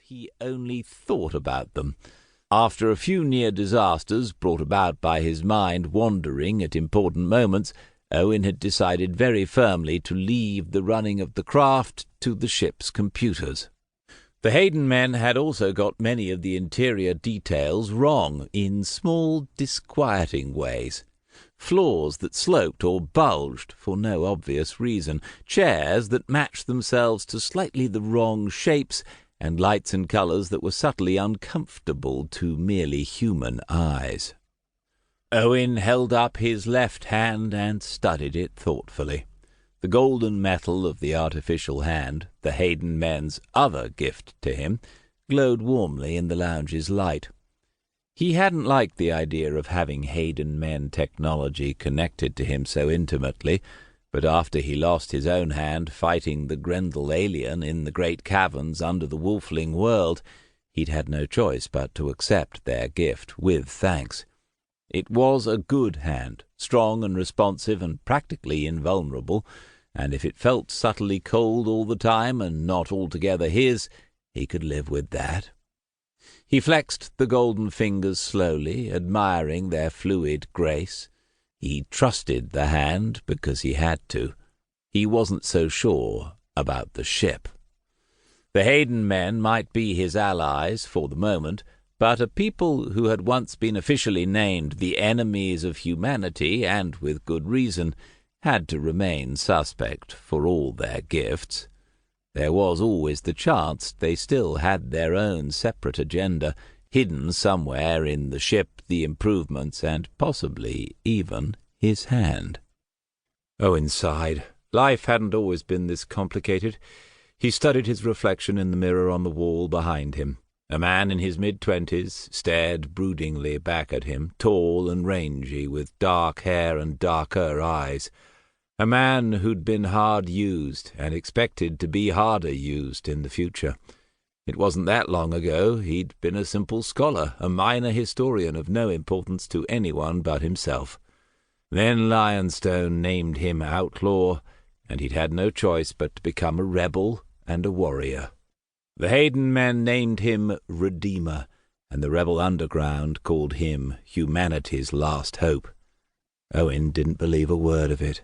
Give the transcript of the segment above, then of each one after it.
he only thought about them. After a few near disasters brought about by his mind wandering at important moments, Owen had decided very firmly to leave the running of the craft to the ship's computers. The Hayden men had also got many of the interior details wrong in small, disquieting ways. Floors that sloped or bulged for no obvious reason, chairs that matched themselves to slightly the wrong shapes, and lights and colours that were subtly uncomfortable to merely human eyes. Owen held up his left hand and studied it thoughtfully. The golden metal of the artificial hand, the Hayden men's other gift to him, glowed warmly in the lounge's light. He hadn't liked the idea of having Hayden men technology connected to him so intimately, but after he lost his own hand fighting the Grendel alien in the great caverns under the wolfling world, he'd had no choice but to accept their gift with thanks. It was a good hand, strong and responsive and practically invulnerable, and if it felt subtly cold all the time and not altogether his, he could live with that. He flexed the golden fingers slowly, admiring their fluid grace. He trusted the hand because he had to. He wasn't so sure about the ship. The Hayden men might be his allies for the moment, but a people who had once been officially named the enemies of humanity, and with good reason, had to remain suspect for all their gifts. There was always the chance they still had their own separate agenda, hidden somewhere in the ship, the improvements, and possibly even his hand. Owen sighed. Life hadn't always been this complicated. He studied his reflection in the mirror on the wall behind him. A man in his mid-20s stared broodingly back at him, tall and rangy, with dark hair and darker eyes. A man who'd been hard used and expected to be harder used in the future. It wasn't that long ago he'd been a simple scholar, a minor historian of no importance to anyone but himself. Then Lionstone named him outlaw, and he'd had no choice but to become a rebel and a warrior. The Hayden men named him Redeemer, and the rebel underground called him humanity's last hope. Owen didn't believe a word of it.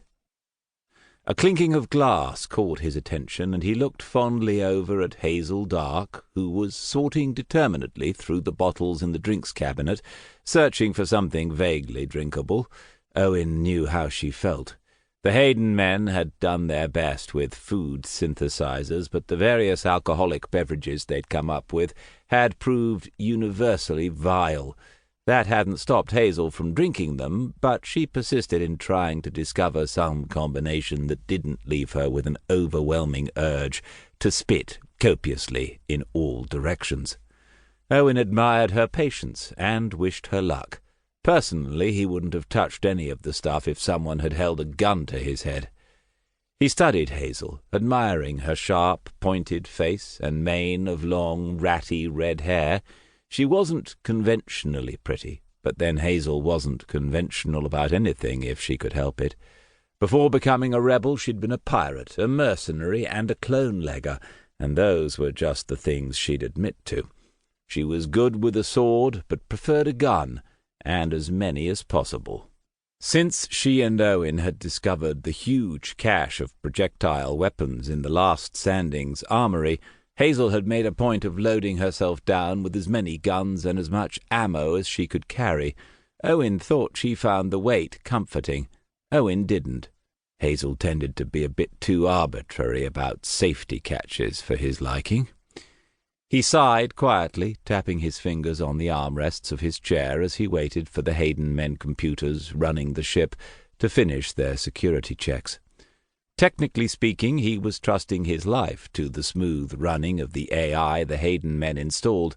A clinking of glass caught his attention, and he looked fondly over at Hazel Dark, who was sorting determinedly through the bottles in the drinks cabinet, searching for something vaguely drinkable. Owen knew how she felt. The Hayden men had done their best with food synthesizers, but the various alcoholic beverages they'd come up with had proved universally vile. That hadn't stopped Hazel from drinking them, but she persisted in trying to discover some combination that didn't leave her with an overwhelming urge to spit copiously in all directions. Owen admired her patience and wished her luck. Personally, he wouldn't have touched any of the stuff if someone had held a gun to his head. He studied Hazel, admiring her sharp, pointed face and mane of long, ratty red hair. She wasn't conventionally pretty, but then Hazel wasn't conventional about anything if she could help it. Before becoming a rebel, she'd been a pirate, a mercenary, and a clone-legger, and those were just the things she'd admit to. She was good with a sword, but preferred a gun, and as many as possible. Since she and Owen had discovered the huge cache of projectile weapons in the last standing's armory, Hazel had made a point of loading herself down with as many guns and as much ammo as she could carry. Owen thought she found the weight comforting. Owen didn't. Hazel tended to be a bit too arbitrary about safety catches for his liking. He sighed quietly, tapping his fingers on the armrests of his chair as he waited for the Hayden men computers running the ship to finish their security checks. Technically speaking, he was trusting his life to the smooth running of the AI the Hayden men installed,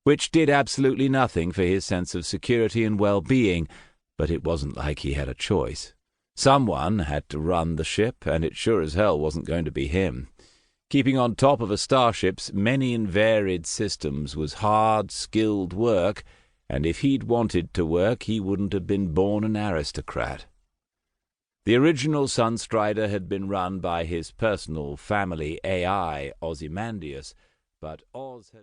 which did absolutely nothing for his sense of security and well-being, but it wasn't like he had a choice. Someone had to run the ship, and it sure as hell wasn't going to be him. Keeping on top of a starship's many and varied systems was hard, skilled work, and if he'd wanted to work, he wouldn't have been born an aristocrat. The original Sunstrider had been run by his personal family AI, Ozymandias, but Oz had